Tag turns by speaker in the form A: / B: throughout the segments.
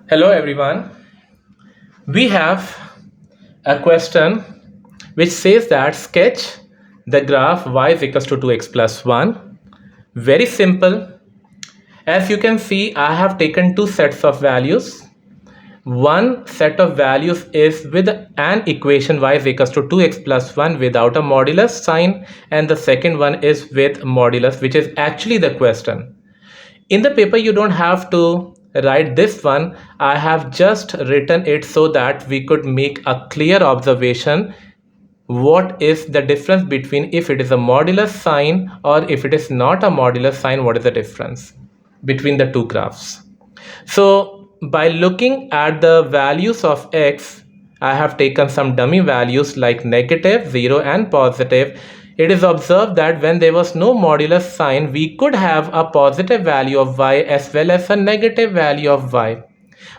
A: Hello everyone. We have a question which says that sketch the graph y is equals to 2x plus 1. Very simple. As you can see, I have taken two sets of values. One set of values is with an equation y is equals to 2x plus 1 without a modulus sign, and the second one is with modulus, which is actually the question. In the paper you don't have to write this one. I have just written it so that we could make a clear observation what is the difference between if it is a modulus sign or if it is not a modulus sign. What is the difference between the two graphs? So by looking at the values of x, I have taken some dummy values like negative, 0 and positive. It is observed that when there was no modulus sign, we could have a positive value of y as well as a negative value of y.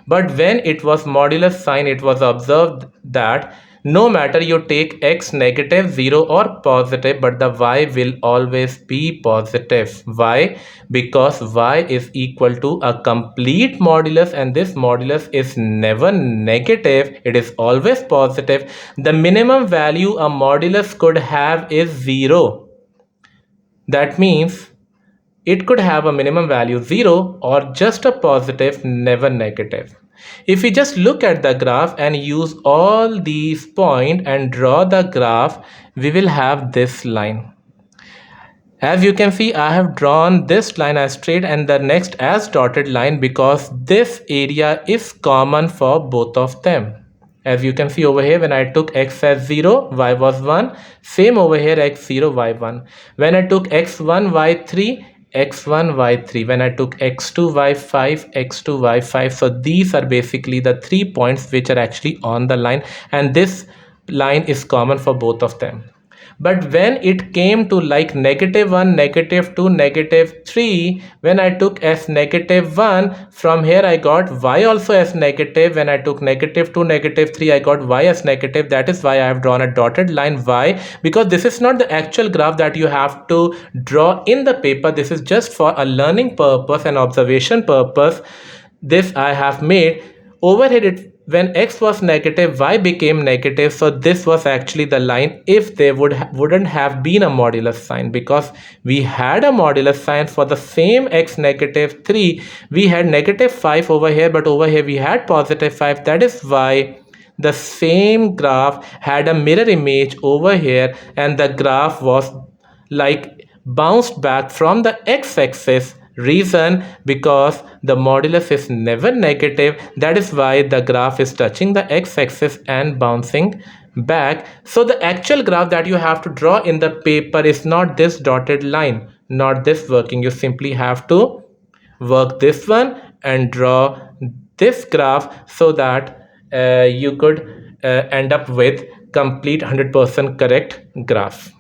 A: But when it was modulus sign, it was observed that no matter you take x negative, 0 or positive, but the y will always be positive. Why? Because y is equal to a complete modulus, and this modulus is never negative, it is always positive. The minimum value a modulus could have is 0. That means it could have a minimum value 0 or just a positive, never negative. If we just look at the graph and use all these points and draw the graph, we will have this line. As you can see, I have drawn this line as straight and the next as dotted line because this area is common for both of them. As you can see over here, when I took x as 0, y was 1. Same over here, x0, y1. When I took x1, y3, x1, y3. When I took x2, y5, x2, y5. So these are basically the 3 points which are actually on the line, and this line is common for both of them. But when it came to like -1, -2, -3, when I took as -1, from here I got y also as negative. When I took -2, -3, I got y as negative. That is why I have drawn a dotted line. Why? Because this is not the actual graph that you have to draw in the paper. This is just for a learning purpose and observation purpose. This I have made. Over here, when x was negative, y became negative. So this was actually the line if there wouldn't have been a modulus sign, because we had a modulus sign for the same x -3. We had -5 over here, but over here we had +5. That is why the same graph had a mirror image over here, and the graph was like bounced back from the x-axis. Reason? Because the modulus is never negative. That is why the graph is touching the x-axis and bouncing back. So the actual graph that you have to draw in the paper is not this dotted line, not this working. You simply have to work this one and draw this graph so that you could end up with complete 100% correct graph.